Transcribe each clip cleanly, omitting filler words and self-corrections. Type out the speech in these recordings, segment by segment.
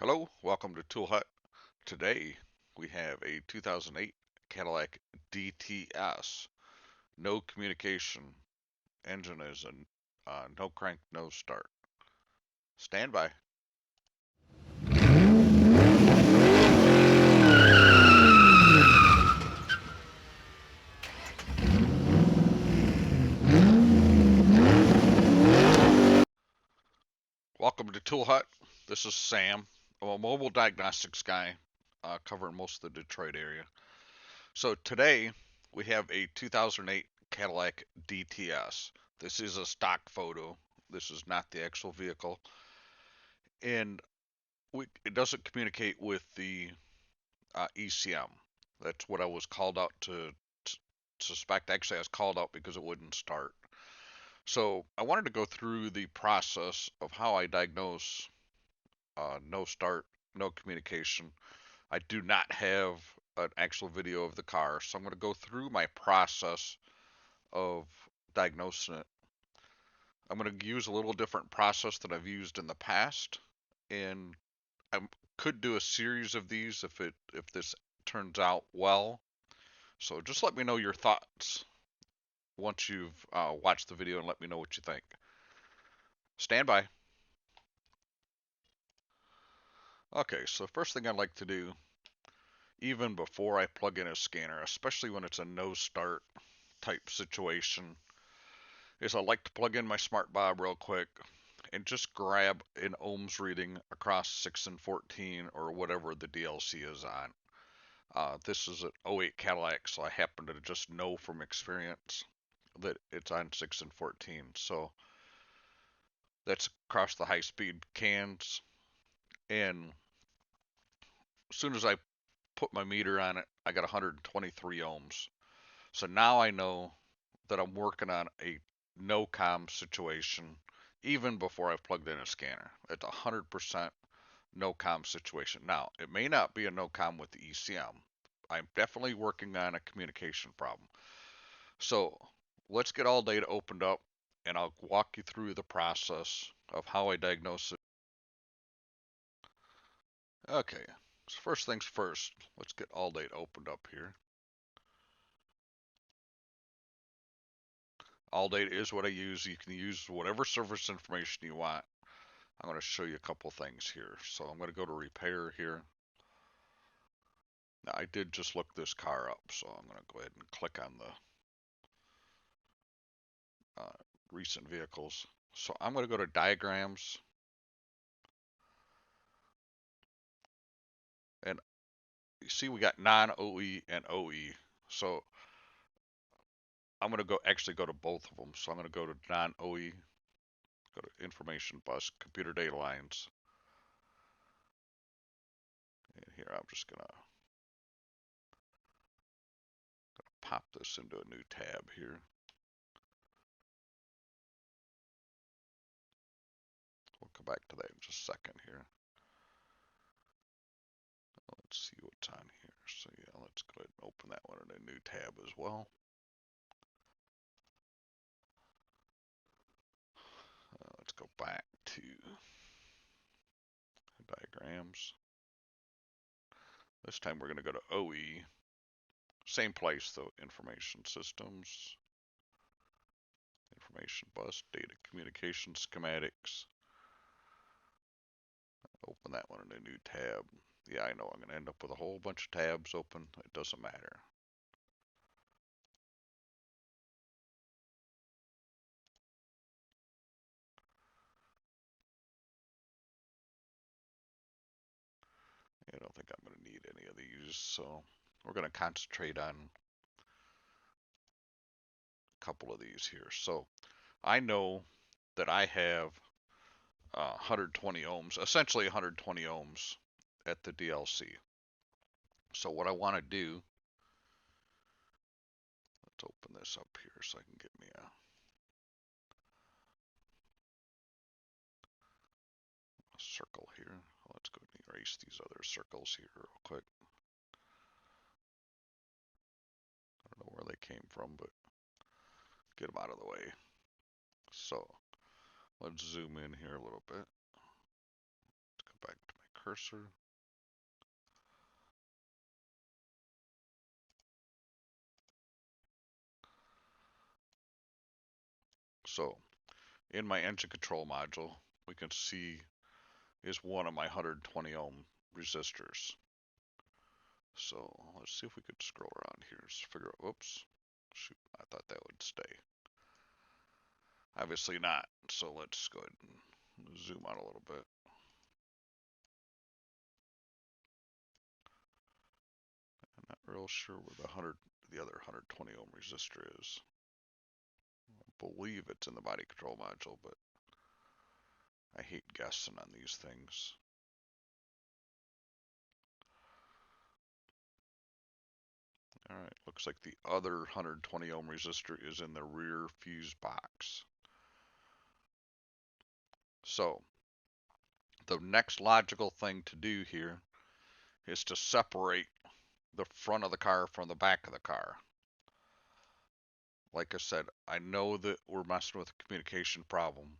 Hello, welcome to Tool Hut. Today we have a 2008 Cadillac DTS. No communication. Engine is a no crank, no start. Stand by. Welcome to Tool Hut. This is Sam. I'm a mobile diagnostics guy covering most of the Detroit area. So today we have a 2008 Cadillac DTS. This is a stock photo. This is not the actual vehicle. And it doesn't communicate with the ECM. That's what I was called out to suspect. Actually, I was called out because it wouldn't start. So I wanted to go through the process of how I diagnose no start, no communication. I do not have an actual video of the car, so I'm going to go through my process of diagnosing it. I'm going to use a little different process that I've used in the past, and I could do a series of these if this turns out well. So just let me know your thoughts once you've watched the video and let me know what you think. Stand by. Okay, so first thing I'd like to do, even before I plug in a scanner, especially when it's a no start type situation, is I like to plug in my smart bob real quick and just grab an ohms reading across 6 and 14 or whatever the DLC is on. This is an '08 Cadillac, so I happen to just know from experience that it's on 6 and 14. So that's across the high speed cans. And as soon as I put my meter on it, I got 123 ohms. So now I know that I'm working on a no com situation even before I've plugged in a scanner. It's a 100% no com situation. Now, it may not be a no com with the ECM. I'm definitely working on a communication problem. So let's get all data opened up and I'll walk you through the process of how I diagnose it. Okay, so first things first, let's get all data opened up here. All data is what I use. You can use whatever service information you want. I'm going to show you a couple things here. So I'm going to go to repair here. Now I did just look this car up, so I'm going to go ahead and click on the recent vehicles. So I'm going to go to diagrams, and you see we got non-OE and OE. So I'm going to actually go to both of them. So I'm going to go to non-OE, go to information bus, computer data lines. And here I'm just going to pop this into a new tab here. We'll come back to that in just a second here. Let's see what's on here. So yeah, let's go ahead and open that one in a new tab as well. Let's go back to diagrams. This time we're going to go to OE. Same place though, information systems, information bus, data communication schematics. Open that one in a new tab. Yeah, I know I'm going to end up with a whole bunch of tabs open. It doesn't matter. I don't think I'm going to need any of these, so we're going to concentrate on a couple of these here. So I know that I have 120 ohms, essentially 120 ohms at the DLC. So what I want to do, let's open this up here so I can get me a circle here. Let's go and erase these other circles here real quick. I don't know where they came from, but get them out of the way. So let's zoom in here a little bit. Let's go back to my cursor. So in my engine control module, we can see is one of my 120 ohm resistors. So let's see if we could scroll around here. Just figure out, whoops, shoot, I thought that would stay. Obviously not. So let's go ahead and zoom out a little bit. I'm not real sure where the other 120 ohm resistor is. I believe it's in the body control module, but I hate guessing on these things. All right, looks like the other 120 ohm resistor is in the rear fuse box. So the next logical thing to do here is to separate the front of the car from the back of the car. Like I said, I know that we're messing with a communication problem.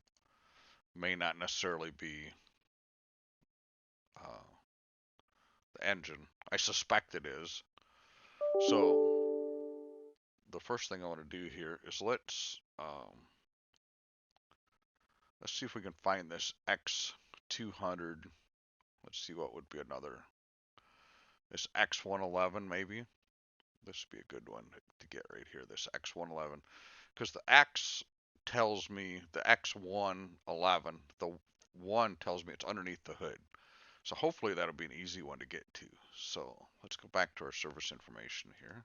May not necessarily be uh, the engine. I suspect it is. So the first thing I want to do here is let's see if we can find this X200. Let's see what would be another. This X111 maybe. This would be a good one to get right here. This X111, because the X tells me the X111. The one tells me it's underneath the hood. So hopefully that'll be an easy one to get to. So let's go back to our service information here.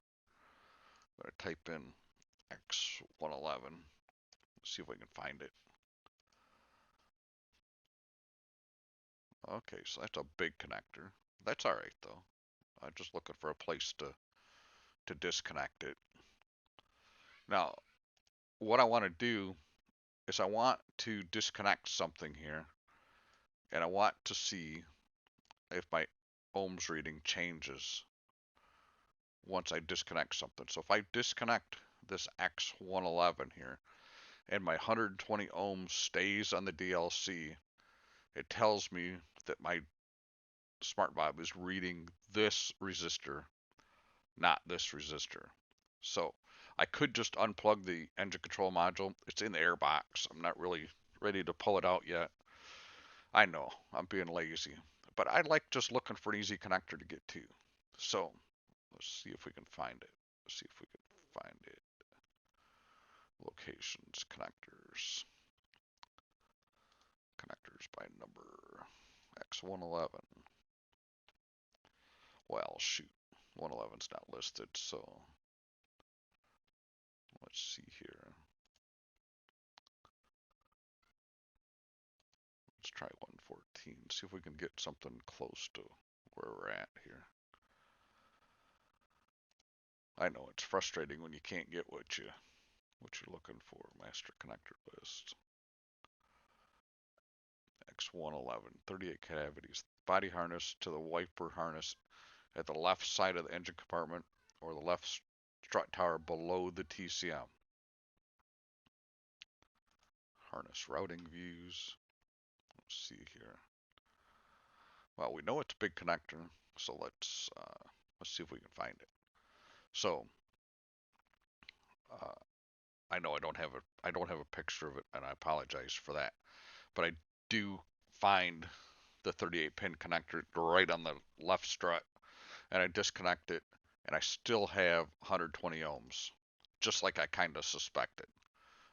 I'm going to type in X111. See if we can find it. Okay, so that's a big connector. That's all right though. I'm just looking for a place to disconnect it. Now, what I want to do is I want to disconnect something here, and I want to see if my ohms reading changes once I disconnect something. So if I disconnect this X111 here, and my 120 ohms stays on the DLC, it tells me that my smart bob is reading this resistor, not this resistor. So I could just unplug the engine control module. It's in the air box. I'm not really ready to pull it out yet. I know I'm being lazy, but I like just looking for an easy connector to get to. So let's see if we can find it. Let's see if we can find it. Locations, connectors by number, X111. Well, shoot, 111's not listed, so let's see here. Let's try 114, see if we can get something close to where we're at here. I know it's frustrating when you can't get what you're looking for. Master connector list. X111, 38 cavities. Body harness to the wiper harness at the left side of the engine compartment or the left strut tower below the TCM. Harness routing views. Let's see here. Well, we know it's a big connector, so let's see if we can find it. So I know I don't have a picture of it, and I apologize for that. But I do find the 38 pin connector right on the left strut, and I disconnect it, and I still have 120 ohms, just like I kind of suspected.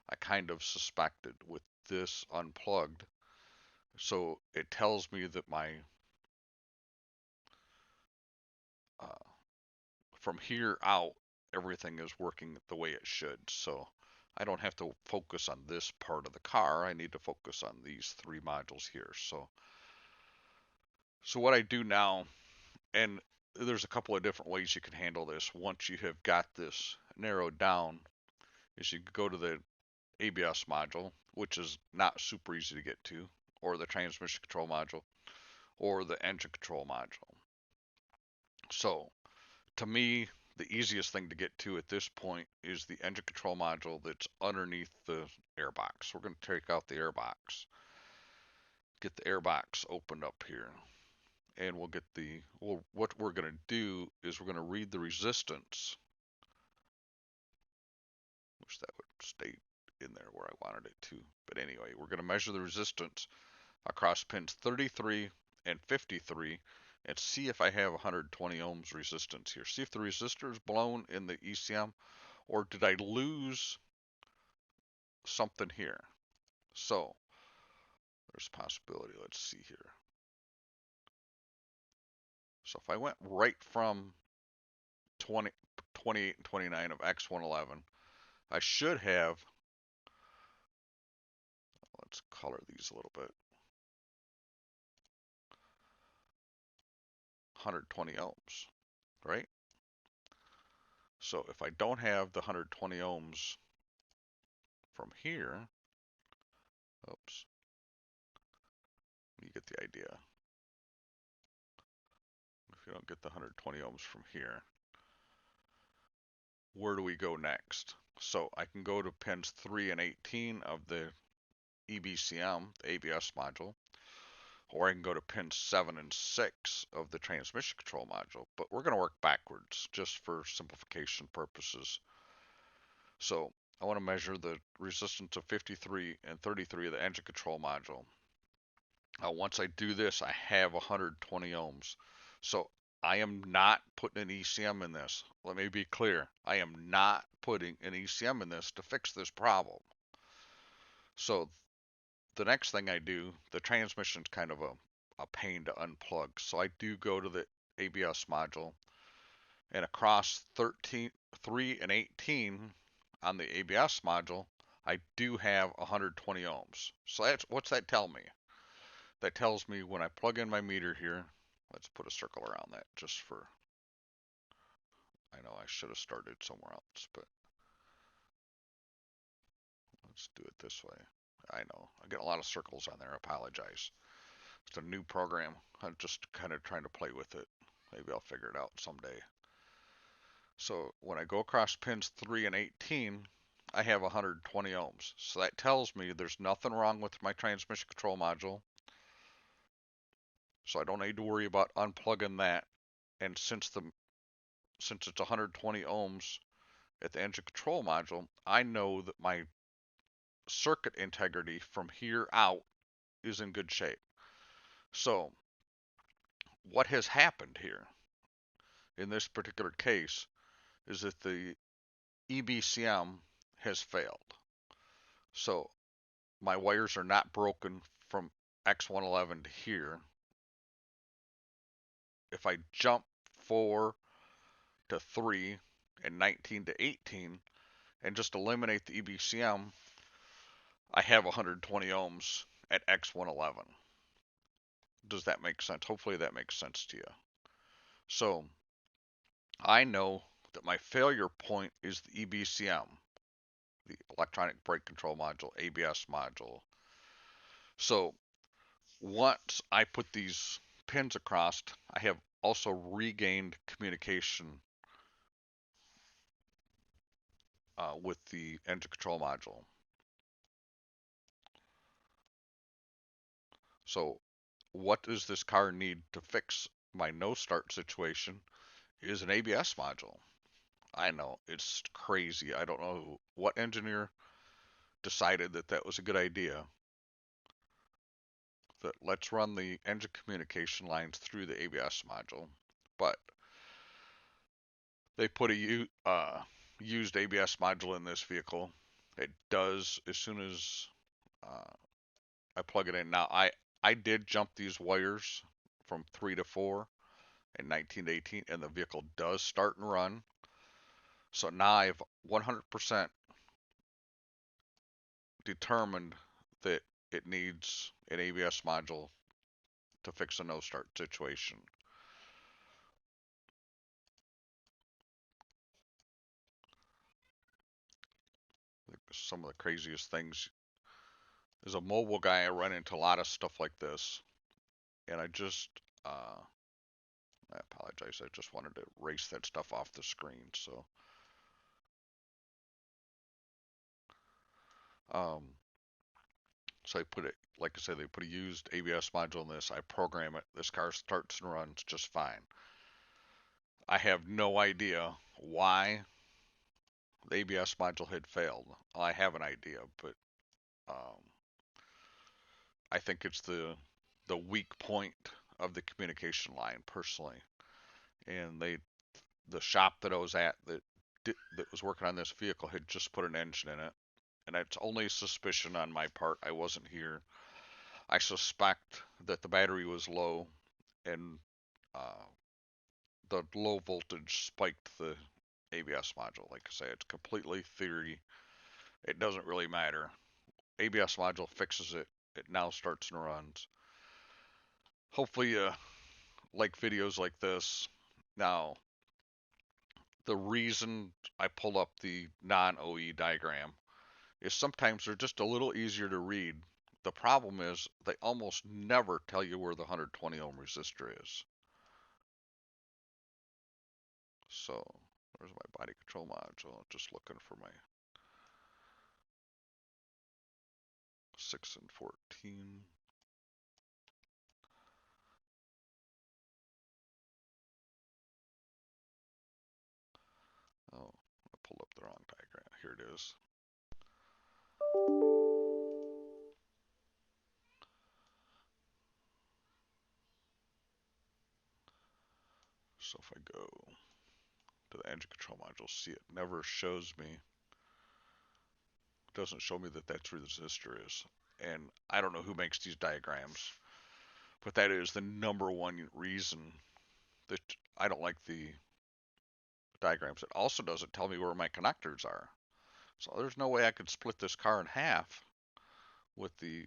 I kind of suspected with this unplugged, so it tells me that my from here out everything is working the way it should. So I don't have to focus on this part of the car. I need to focus on these three modules here. So what I do now, and there's a couple of different ways you can handle this once you have got this narrowed down, is you go to the ABS module, which is not super easy to get to, or the transmission control module, or the engine control module. So to me, the easiest thing to get to at this point is the engine control module that's underneath the airbox. We're going to take out the airbox. Get the airbox opened up here. and we'll get the, well, what we're going to do is we're going to read the resistance. Wish that would stay in there where I wanted it to. But anyway, we're going to measure the resistance across pins 33 and 53 and see if I have 120 ohms resistance here. See if the resistor is blown in the ECM, or did I lose something here? So there's a possibility. Let's see here. So if I went right from 20, 28 and 29 of X111, I should have, let's color these a little bit, 120 ohms, right? So if I don't have the 120 ohms from here, oops, you get the idea. If you don't get the 120 ohms from here, where do we go next? So I can go to pins 3 and 18 of the EBCM, the ABS module, or I can go to pins 7 and 6 of the transmission control module. But we're going to work backwards just for simplification purposes. So I want to measure the resistance of 53 and 33 of the engine control module. Once I do this, I have 120 ohms. So I am not putting an ECM in this. Let me be clear. I am not putting an ECM in this to fix this problem. So the next thing I do, the transmission's kind of a pain to unplug. So I do go to the ABS module, and across 3 and 18 on the ABS module, I do have 120 ohms. So what's that tell me? That tells me when I plug in my meter here, let's put a circle around that just for, I know I should have started somewhere else, but let's do it this way. I know, I get a lot of circles on there, I apologize. It's a new program, I'm just kind of trying to play with it. Maybe I'll figure it out someday. So when I go across pins 3 and 18, I have 120 ohms. So that tells me there's nothing wrong with my transmission control module. So I don't need to worry about unplugging that. And since it's 120 ohms at the engine control module, I know that my circuit integrity from here out is in good shape. So what has happened here in this particular case is that the EBCM has failed. So my wires are not broken from X111 to here. If I jump 4 to 3 and 19 to 18 and just eliminate the EBCM, I have 120 ohms at X111. Does that make sense? Hopefully that makes sense to you. So I know that my failure point is the EBCM, the electronic brake control module, ABS module. So once I put these pins across, I have also regained communication with the engine control module. So what does this car need to fix my no start situation is an ABS module. I know, it's crazy. I don't know what engineer decided that that was a good idea. That let's run the engine communication lines through the ABS module, but they put a used ABS module in this vehicle. It does as soon as I plug it in. Now I did jump these wires from 3 to 4 and 19 to 18, and the vehicle does start and run. So now I've 100% determined that it needs an ABS module to fix a no start situation. Some of the craziest things, as a mobile guy, I run into a lot of stuff like this, and I apologize, I just wanted to erase that stuff off the screen. So so I put it like I say, they put a used ABS module in this. I program it. This car starts and runs just fine. I have no idea why the ABS module had failed. I have an idea, but um, I think it's the weak point of the communication line personally. And the shop that I was at that was working on this vehicle had just put an engine in it, and it's only a suspicion on my part. I wasn't here. I suspect that the battery was low, and uh, the low voltage spiked the ABS module. Like I say, it's completely theory. It doesn't really matter. ABS module fixes it. It now starts and runs. Hopefully, like videos like this. Now, the reason I pull up the non-OE diagram is sometimes they're just a little easier to read. The problem is they almost never tell you where the 120 ohm resistor is. So there's my body control module. Just looking for my 6 and 14. Oh, I pulled up the wrong diagram. Here it is. So if I go to the engine control module, see, it never shows me, doesn't show me that that's where the resistor is. And I don't know who makes these diagrams, but that is the number one reason that I don't like the diagrams. It also doesn't tell me where my connectors are. So there's no way I could split this car in half with the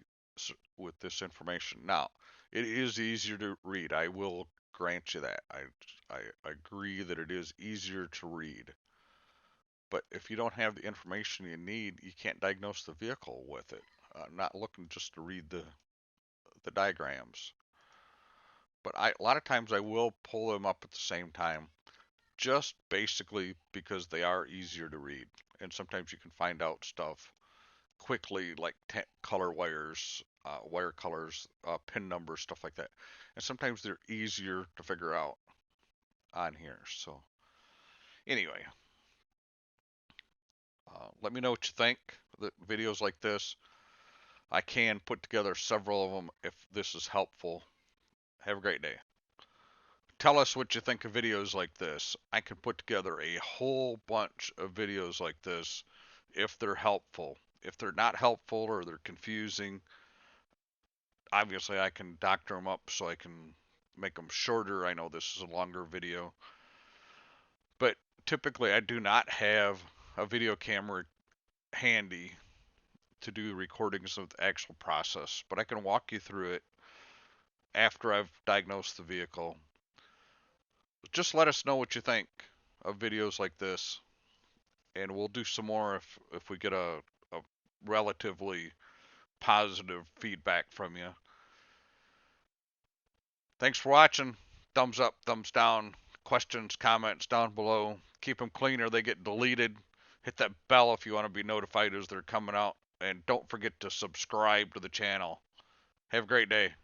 with this information. Now, it is easier to read. I will grant you that. I agree that it is easier to read. But if you don't have the information you need, you can't diagnose the vehicle with it. I'm not looking just to read the diagrams. But a lot of times I will pull them up at the same time, just basically because they are easier to read. And sometimes you can find out stuff quickly, like color wires, wire colors, pin numbers, stuff like that. And sometimes they're easier to figure out on here. So anyway, let me know what you think. The videos like this, I can put together several of them if this is helpful. Have a great day. Tell us what you think of videos like this. I can put together a whole bunch of videos like this if they're helpful. If they're not helpful or they're confusing, obviously I can doctor them up so I can make them shorter. I know this is a longer video, but typically I do not have a video camera handy to do recordings of the actual process, but I can walk you through it after I've diagnosed the vehicle. Just let us know what you think of videos like this, and we'll do some more if we get a relatively positive feedback from you. Thanks for watching. Thumbs up, thumbs down, questions, comments down below. Keep them clean or they get deleted. Hit that bell if you want to be notified as they're coming out. And don't forget to subscribe to the channel. Have a great day.